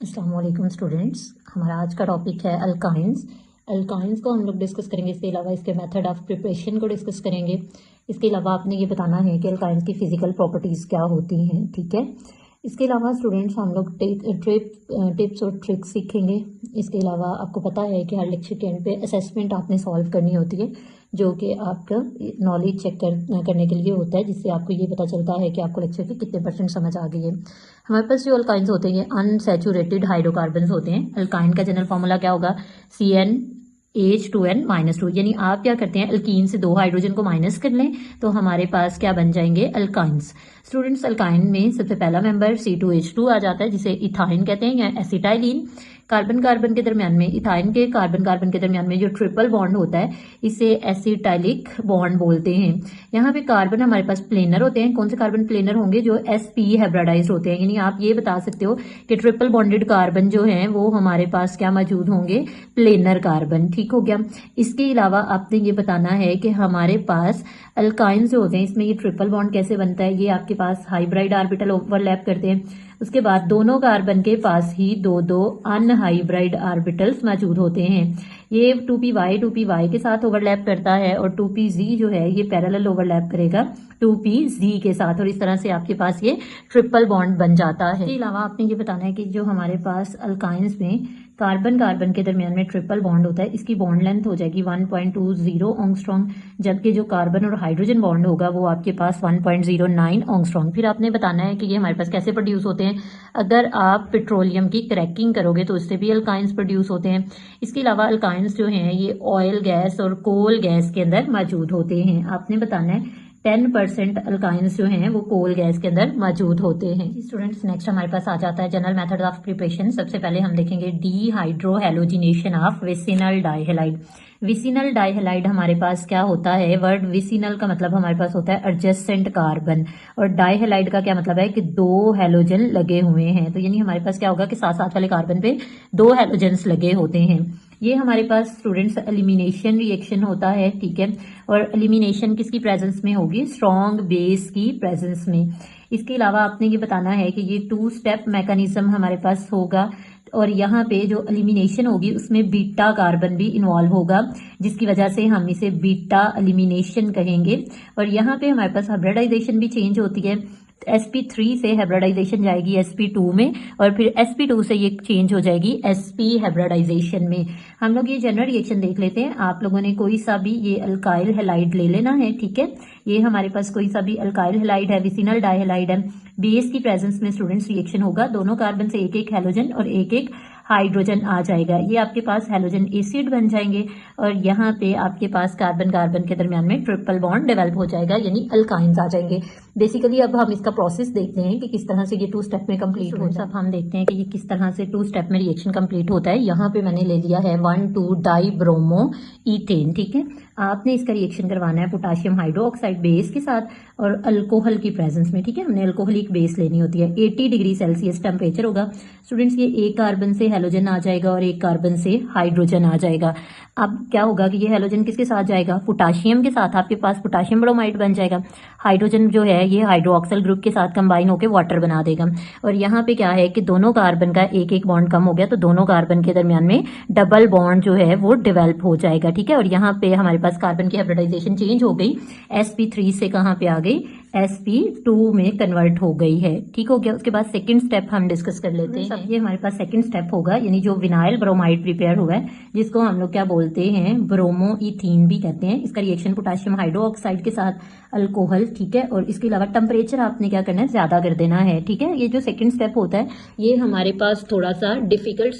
अस्सलाम वालेकुम स्टूडेंट्स। हमारा आज का टॉपिक है अल्काइंस। अल्काइंस को हम लोग डिस्कस करेंगे, इसके अलावा इसके मेथड ऑफ प्रिपरेशन को डिस्कस करेंगे। इसके अलावा आपने ये बताना है कि अल्काइंस की फिजिकल प्रॉपर्टीज़ क्या होती हैं, ठीक है। इसके अलावा स्टूडेंट्स हम लोग टिप्स और ट्रिक्स सीखेंगे। इसके अलावा आपको पता है कि हर लेक्चर के एंड पे असेसमेंट आपने सॉल्व करनी होती है, जो कि आपका नॉलेज चेक करने के लिए होता है, जिससे आपको ये पता चलता है कि आपको लेक्चर की कितने % समझ आ गई है। हमारे पास जो अल्काइंस होते हैं अनसैचुरेटेड हाइड्रोकार्बन्स होते हैं। अल्काइन का जनरल फॉर्मूला क्या होगा? CnH2n-2, यानी आप क्या करते हैं, अल्कीन से 2 हाइड्रोजन को माइनस कर लें तो हमारे पास क्या बन जाएंगे? अल्काइंस। स्टूडेंट्स, अल्काइन में सबसे पहला मेंबर C2H2 आ जाता है, जिसे इथाइन कहते हैं या एसिटाइलिन। कार्बन कार्बन के दरमियान में, इथाइन के कार्बन कार्बन के दरमियान में जो ट्रिपल बॉन्ड होता है, इसे एसिटाइलिक बॉन्ड बोलते हैं। यहाँ पे कार्बन हमारे पास प्लेनर होते हैं। कौन से कार्बन प्लेनर होंगे? जो sp हाइब्रिडाइज्ड होते हैं। यानी आप ये बता सकते हो कि ट्रिपल बॉन्डेड कार्बन जो हैं वो हमारे पास क्या मौजूद होंगे? Planar carbon. ठीक हो गया। इसके अलावा आपने ये बताना है कि हमारे पास अल्काइंस जो होते हैं, इसमें ये ट्रिपल बॉन्ड कैसे बनता है? ये आपके पास हाइब्रिड ऑर्बिटल ओवरलैप करते हैं। उसके बाद दोनों कार्बन के पास ही 2 अनहाइब्रिड ऑर्बिटल्स मौजूद होते हैं। ये 2py के साथ ओवरलैप करता है और 2pz जो है ये पैरेलल ओवरलैप करेगा 2pz के साथ, और इस तरह से आपके पास ये ट्रिपल बॉन्ड बन जाता है। इसके अलावा आपने ये बताना है कि जो हमारे पास अल्काइंस में कार्बन कार्बन के दरमियान में ट्रिपल बॉन्ड होता है, इसकी बॉन्ड लेंथ हो जाएगी 1.20 एंगस्ट्रॉम, जबकि जो कार्बन और हाइड्रोजन बॉन्ड होगा वो आपके पास 1.09 एंगस्ट्रॉम। फिर आपने बताना है कि ये हमारे पास कैसे प्रोड्यूस होते हैं। अगर आप पेट्रोलियम की क्रैकिंग करोगे तो इससे भी अल्काइंस प्रोड्यूस होते हैं। इसके अलावा अल्काइंस जो हैं ये ऑयल गैस और कोल गैस के अंदर मौजूद होते हैं। आपने बताना है 10% अल्काइंस जो हैं वो कोल गैस के अंदर मौजूद होते हैं। स्टूडेंट्स, नेक्स्ट हमारे पास आ जाता है जनरल मेथड ऑफ प्रिपरेशन। सबसे पहले हम देखेंगे dehydrohalogenation of vicinal dihalide. Vicinal dihalide हमारे पास क्या होता है? वर्ड विसिनल का मतलब हमारे पास होता है एडजेसेंट कार्बन, और डाइहेलाइड का क्या मतलब है कि 2 हैलोजन लगे हुए हैं। तो यानी हमारे पास क्या होगा कि साथ साथ वाले कार्बन पे 2 हैलोजन्स लगे होते हैं। ये हमारे पास स्टूडेंट्स एलिमिनेशन रिएक्शन होता है, ठीक है। और एलिमिनेशन किसकी प्रेजेंस में होगी? स्ट्रॉन्ग बेस की प्रेजेंस में। इसके अलावा आपने ये बताना है कि ये 2 स्टेप मैकेनिज्म हमारे पास होगा, और यहाँ पे जो एलिमिनेशन होगी उसमें बीटा कार्बन भी इन्वॉल्व होगा, जिसकी वजह से हम इसे बीटा एलिमिनेशन कहेंगे। और यहाँ पे हमारे पास हाइब्रिडाइजेशन भी चेंज होती है। sp3 से हाइब्रिडाइजेशन जाएगी sp2 में, और फिर sp2 से ये चेंज हो जाएगी sp हाइब्रिडाइजेशन में। हम लोग ये जनरल रिएक्शन देख लेते हैं। आप लोगों ने कोई सा भी ये अल्काइल हैलाइड ले लेना है, ठीक है। ये हमारे पास कोई सा भी अल्काइल हैलाइड है, विसिनल डाइहेलाइड है। बेस की प्रेजेंस में स्टूडेंट्स रिएक्शन होगा, दोनों कार्बन से 1 हैलोजन और 1 हाइड्रोजन आ जाएगा। ये आपके पास हैलोजन एसिड बन जाएंगे, और यहाँ पे आपके पास कार्बन कार्बन के दरमियान में ट्रिपल बॉन्ड डेवलप हो जाएगा, यानी अल्काइंस आ जाएंगे। बेसिकली अब हम इसका प्रोसेस देखते हैं कि किस तरह से ये 2 स्टेप में कंप्लीट होता है। अब हम देखते हैं कि ये किस तरह से 2 स्टेप में रिएक्शन कंप्लीट होता है। यहाँ पे मैंने ले लिया है 1,2 डाइब्रोमो ईथेन, ठीक है। आपने इसका रिएक्शन करवाना है पोटाशियम हाइड्रोक्साइड बेस के साथ और अल्कोहल की प्रेजेंस में, ठीक है। हमने अल्कोहलिक बेस लेनी होती है। 80 डिग्री सेल्सियस टेम्परेचर होगा। स्टूडेंट्स, ये 1 कार्बन से हैलोजन आ जाएगा और 1 कार्बन से हाइड्रोजन आ जाएगा। अब क्या होगा कि ये हैलोजन किसके साथ जाएगा? पोटाशियम के साथ। आपके पास पोटाशियम ब्रोमाइड बन जाएगा। हाइड्रोजन जो है ये हाइड्रोक्सिल ग्रुप के साथ कंबाइन होकर वाटर बना देगा। और यहाँ पे क्या है कि दोनों कार्बन का 1 बॉन्ड कम हो गया, तो दोनों कार्बन के दरमियान में डबल बॉन्ड जो है वो डेवलप हो जाएगा, ठीक है। और यहाँ पे हमारे पास कार्बन की हाइब्रिडाइजेशन चेंज हो गई, sp3 से कहाँ पे आ गई? sp2 में कन्वर्ट हो गई है, ठीक हो गया। उसके बाद सेकंड स्टेप हम डिस्कस कर लेते हैं। ये हमारे पास सेकंड स्टेप होगा, यानी जो विनाइल ब्रोमाइड प्रिपेयर हुआ है, जिसको हम लोग क्या बोलते हैं? ब्रोमो इथीन भी कहते हैं। इसका रिएक्शन पोटाशियम हाइड्रोक्साइड के साथ अल्कोहल, ठीक है। और इसके अलावा टेम्परेचर आपने क्या करना है? ज्यादा कर देना है, ठीक है। ये जो सेकंड स्टेप होता है ये हमारे पास थोड़ा सा डिफिकल्ट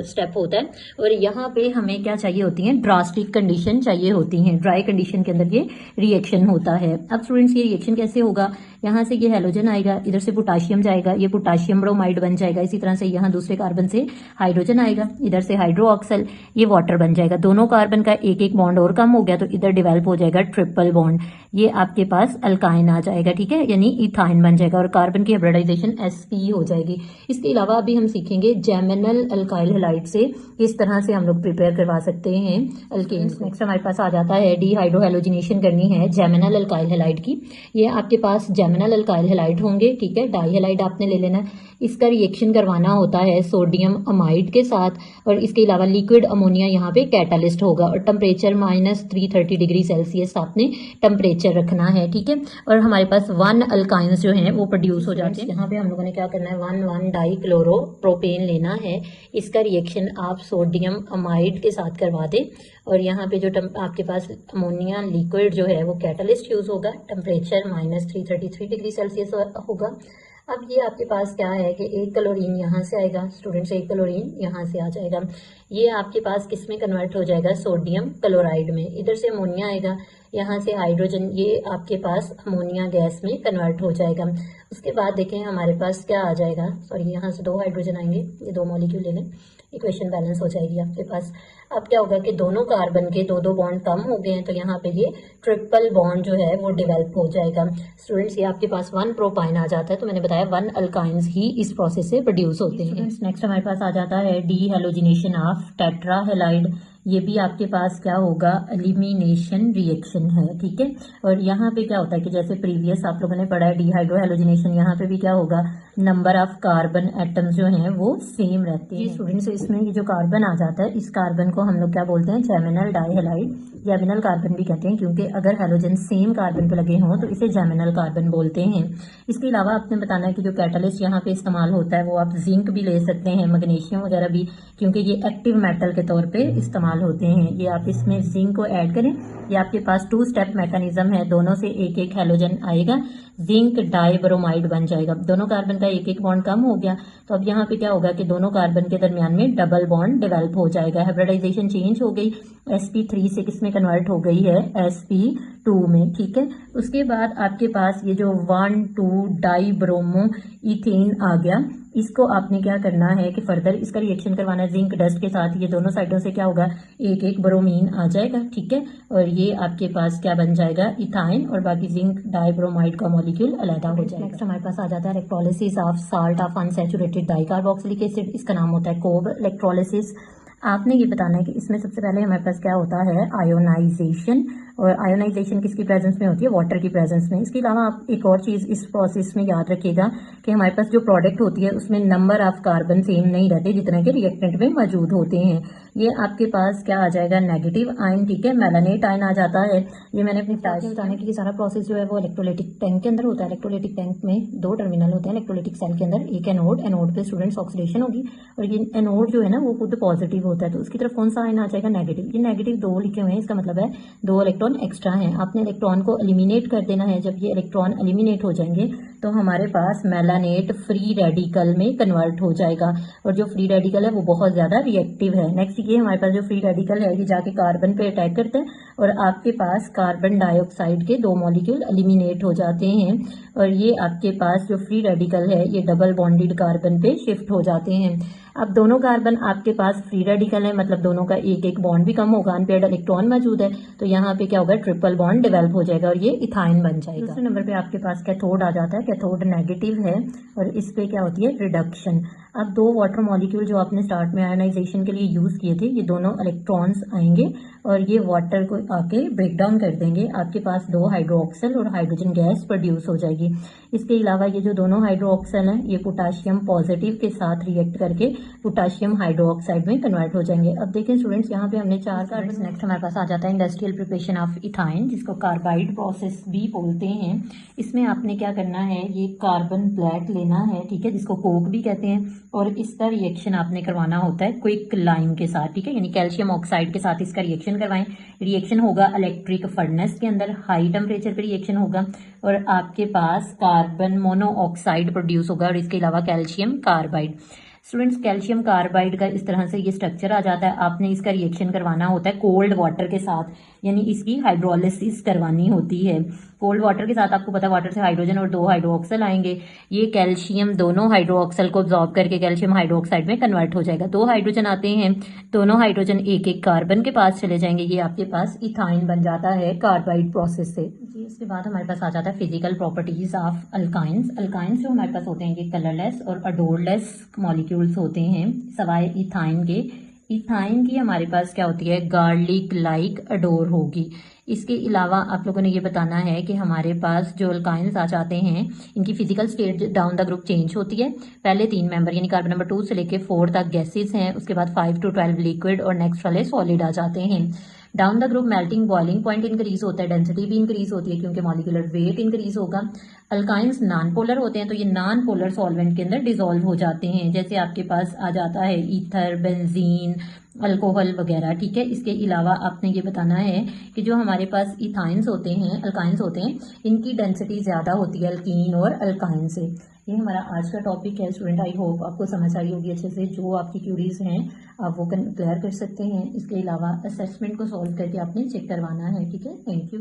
स्टेप होता है, और यहाँ पे हमें क्या चाहिए होती है? ड्रास्टिक कंडीशन चाहिए होती है। ड्राई कंडीशन के अंदर ये रिएक्शन होता है। अब स्टूडेंट्स, ये रिएक्शन कैसे होगा? यहाँ से ये हैलोजन आएगा, इधर से पोटाशियम जाएगा, ये पोटाशियम ब्रोमाइड बन जाएगा। इसी तरह से यहाँ दूसरे कार्बन से हाइड्रोजन आएगा, इधर से हाइड्रोक्सिल, ये वाटर बन जाएगा। दोनों कार्बन का 1 बॉन्ड और कम हो गया, तो इधर डेवलप हो जाएगा ट्रिपल बॉन्ड। ये आपके पास अल्काइन आ जाएगा, ठीक है, यानी इथाइन बन जाएगा और कार्बन की हाइब्रिडाइजेशन sp हो जाएगी। इसके अलावा अभी हम सीखेंगे जेमिनल अल्काइल हैलाइड से किस तरह से हम लोग प्रिपेयर करवा सकते हैं अल्केन्स। नेक्स्ट हमारे पास आ जाता है डीहाइड्रोहेलोजिनेशन करनी है जेमिनल अल्काइल हैलाइड की। ये आपके पास जेमिनल अल्काइल हैलाइड होंगे, ठीक है, डाई हैलाइड आपने ले लेना है। इसका रिएक्शन करवाना होता है सोडियम अमाइड के साथ और इसके अलावा लिक्विड अमोनिया यहाँ पे कैटालिस्ट होगा और टेम्परेचर -330 डिग्री सेल्सियस आपने टेम्परेचर रखना है, ठीक है। और हमारे पास 1 अल्काइंस जो हैं वो प्रोड्यूस हो जाते हैं। यहाँ पे हम लोगों ने क्या करना है 1,1 डाई क्लोरो प्रोपेन लेना है। इसका रिएक्शन आप सोडियम अमाइड के साथ करवा दें और यहाँ पे जो आपके पास अमोनिया लिक्विड जो है वो कैटालिस्ट यूज होगा, टेम्परेचर -333 डिग्री सेल्सियस होगा। अब ये आपके पास क्या है कि 1 क्लोरीन यहाँ से आएगा, स्टूडेंट्स 1 क्लोरीन यहाँ से आ जाएगा। ये आपके पास किस में कन्वर्ट हो जाएगा, सोडियम क्लोराइड में। इधर से अमोनिया आएगा, यहाँ से हाइड्रोजन, ये आपके पास अमोनिया गैस में कन्वर्ट हो जाएगा। उसके बाद देखें हमारे पास क्या आ जाएगा, सॉरी यहाँ से 2 हाइड्रोजन आएंगे, ये 2 मॉलिक्यूल ले लें, इक्वेशन बैलेंस हो जाएगी आपके पास। अब क्या होगा कि दोनों कार्बन के 2-2 बॉन्ड कम हो गए हैं तो यहाँ पे ये ट्रिपल बॉन्ड जो है वो डेवलप हो जाएगा। स्टूडेंट्स ये आपके पास 1 प्रोपाइन आ जाता है, तो मैंने बताया 1 अल्काइंस ही इस प्रोसेस से प्रोड्यूस होते हैं। नेक्स्ट हमारे पास आ जाता है डीहैलोजिनेशन ऑफ टेट्राहेलाइड। ये भी आपके पास क्या होगा, एलिमिनेशन रिएक्शन है, ठीक है। और यहाँ पे क्या होता है कि जैसे प्रीवियस आप लोगों ने पढ़ा है डीहाइड्रोहेलोजिनेशन, यहाँ पे भी क्या होगा, नंबर ऑफ कार्बन एटम्स जो हैं वो सेम रहते हैं। स्टूडेंट्स इसमें ये जो कार्बन आ जाता है, इस कार्बन को हम लोग क्या बोलते हैं, जेमिनल डाईहेलाइड, जेमिनल कार्बन भी कहते हैं क्योंकि अगर हेलोजन सेम कार्बन पे लगे हों तो इसे जेमिनल कार्बन बोलते हैं। इसके अलावा आपने बताना है कि जो कैटलिस्ट यहाँ पे इस्तेमाल होता है वो आप जिंक भी ले सकते हैं, मैग्नीशियम वगैरह भी, क्योंकि ये एक्टिव मेटल के तौर पे इस्तेमाल होते हैं। ये आप इसमें जिंक को ऐड करें, ये आपके पास 2 स्टेप मैकेनिज्म है, दोनों से एक एक हेलोजन आएगा, जिंक डाइब्रोमाइड बन जाएगा। दोनों कार्बन का एक एक बॉन्ड कम हो गया तो अब यहाँ पे क्या होगा कि दोनों कार्बन के दरमियान में डबल बॉन्ड डेवलप हो जाएगा। हाइब्रिडाइजेशन चेंज हो गई, sp3 से किस में कन्वर्ट हो गई है, sp2 में, ठीक है। उसके बाद आपके पास ये जो 1,2 डाइब्रोमो इथेन आ गया, इसको आपने क्या करना है कि फर्दर इसका रिएक्शन करवाना है जिंक डस्ट के साथ। ये दोनों साइडों से क्या होगा, एक एक ब्रोमीन आ जाएगा, ठीक है, और ये आपके पास क्या बन जाएगा, इथाइन, और बाकी जिंक डाइब्रोमाइड का मॉलिक्यूल अलग हो जाएगा। नेक्स्ट हमारे पास आ जाता है electrolysis of salt of unsaturated dicarboxylic acid, इसका नाम होता है कोब इलेक्ट्रोलिसिस। आपने ये बताना है कि इसमें सबसे पहले हमारे पास क्या होता है, आयोनाइजेशन, और आयोनाइजेशन किसकी प्रेजेंस में होती है, वाटर की प्रेजेंस में। इसके अलावा आप एक और चीज़ इस प्रोसेस में याद रखिएगा कि हमारे पास जो प्रोडक्ट होती है उसमें नंबर ऑफ कार्बन सेम नहीं रहते जितना के रिएक्टेंट में मौजूद होते हैं। ये आपके पास क्या आ जाएगा, नेगेटिव आयन, ठीक है, मेलानेट आयन आ जाता है। ये मैंने अपनी क्लास में बताने कि सारा प्रोसेस जो है वो इलेक्ट्रोलाइटिक टैंक के अंदर होता है। इलेक्ट्रोलाइटिक टैंक में 2 टर्मिनल होते हैं इलेक्ट्रोलाइटिक सेल के अंदर, एक एनोड, एनोड पे स्टूडेंट्स ऑक्सीडेशन होगी और ये एनोड जो है ना वो खुद पॉजिटिव होता है, तो उसकी तरफ कौन सा आयन आ जाएगा, नेगेटिव। ये नेगेटिव 2 लिखे हुए हैं, इसका मतलब है 2 इलेक्ट्रॉन एक्स्ट्रा हैं। आपने इलेक्ट्रॉन को एलिमिनेट कर देना है। जब ये इलेक्ट्रॉन एलिमिनेट हो जाएंगे तो हमारे पास मेलानेट फ्री रेडिकल में कन्वर्ट हो जाएगा और जो फ्री रेडिकल है वो बहुत ज्यादा रिएक्टिव है। नेक्स्ट ये हमारे पास जो फ्री रेडिकल है ये जाके कार्बन पे अटैक करते हैं और आपके पास कार्बन डाइऑक्साइड के 2 मॉलिक्यूल एलिमिनेट हो जाते हैं और ये आपके पास जो फ्री रेडिकल है ये डबल बॉन्डेड कार्बन पे शिफ्ट हो जाते हैं। अब दोनों कार्बन आपके पास फ्री रेडिकल है, मतलब दोनों का एक एक बॉन्ड भी कम होगा, अनपेयर्ड इलेक्ट्रॉन मौजूद है, तो यहाँ पे क्या होगा, ट्रिपल बॉन्ड डेवलप हो जाएगा और ये इथाइन बन जाएगा। दूसरे नंबर पे आपके पास कैथोड आ जाता है। कैथोड नेगेटिव है और इस पे क्या होती है, रिडक्शन। अब 2 वाटर मॉलिक्यूल जो आपने स्टार्ट में आयोनाइजेशन के लिए यूज किए थे, ये दोनों इलेक्ट्रॉन्स आएंगे और ये वाटर को आके ब्रेक डाउन कर देंगे। आपके पास 2 हाइड्रोक्सिल और हाइड्रोजन गैस प्रोड्यूस हो जाएगी। इसके अलावा ये जो दोनों हाइड्रोक्सिल हैं ये पोटाशियम पॉजिटिव के साथ रिएक्ट करके पोटाशियम हाइड्रोक्साइड में कन्वर्ट हो जाएंगे। अब देखें स्टूडेंट्स, यहाँ पे हमने 4 कार्बन। नेक्स्ट हमारे पास आ जाता है इंडस्ट्रियल प्रिपरेशन ऑफ इथाइन, जिसको कार्बाइड प्रोसेस भी बोलते हैं। इसमें आपने क्या करना है, ये कार्बन ब्लैक लेना है, ठीक है, जिसको कोक भी कहते हैं, और इसका रिएक्शन आपने करवाना होता है क्विक लाइम के साथ, ठीक है, यानी कैल्शियम ऑक्साइड के साथ इसका रिएक्शन करवाएं। रिएक्शन होगा इलेक्ट्रिक फर्नेस के अंदर, हाई टेम्परेचर पे रिएक्शन होगा और आपके पास कार्बन मोनोऑक्साइड प्रोड्यूस होगा और इसके अलावा calcium carbide. Students, calcium carbide का इस तरह से ये स्ट्रक्चर आ जाता है। आपने इसका रिएक्शन करवाना होता है कोल्ड वाटर के साथ, यानी इसकी हाइड्रोलिसिस करवानी होती है। कोल्ड वाटर के साथ आपको पता है वाटर से हाइड्रोजन और 2 हाइड्रोक्सल आएंगे। ये कैल्शियम दोनों हाइड्रोक्सल को ऑब्जॉर्ब करके कैल्शियम हाइड्रोक्साइड में कन्वर्ट हो जाएगा। 2 हाइड्रोजन आते हैं, दोनों हाइड्रोजन एक एक कार्बन के पास चले जाएंगे, ये आपके पास इथाइन बन जाता है कार्बाइड प्रोसेस से जी। इसके बाद हमारे पास आ जाता है physical properties of alkynes. Alkynes जो हमारे पास होते हैं ये कलरलेस और अडोरलेस मॉलिक्यूल्स होते हैं सवाए इथाइन के। इथाइन की हमारे पास क्या होती है, गार्लिक लाइक अडोर होगी। इसके अलावा आप लोगों ने ये बताना है कि हमारे पास जो अल्काइंस आ जाते हैं इनकी physical state down the group change होती है। पहले 3 मेंबर यानी कार्बन नंबर 2 से लेके 4 तक गैसेस हैं, उसके बाद 5 to 12 लिक्विड और नेक्स्ट वाले सॉलिड आ जाते हैं। Down the group melting boiling point increase होता है, डेंसिटी भी इंक्रीज होती है क्योंकि मॉलिक्यूलर वेट इंक्रीज होगा। अल्काइंस नॉन पोलर होते हैं तो ये नॉन पोलर सॉल्वेंट के अंदर डिसॉल्व हो जाते हैं, जैसे आपके पास आ जाता है ईथर, बेंजीन, अल्कोहल वगैरह। ठीक है, इसके अलावा आपने ये बताना है कि जो हमारे पास इथाइंस होते हैं, अल्काइंस होते हैं, इनकी डेंसिटी ज़्यादा होती है अल्कीन और अल्काइन से। ये हमारा आज का टॉपिक है स्टूडेंट। आई होप आपको समझ आई होगी अच्छे से। जो आपकी क्यूरीज हैं आप वो क्लियर कर सकते हैं। इसके अलावा असेसमेंट को सॉल्व करके आपने चेक करवाना है। ठीक है, थैंक यू।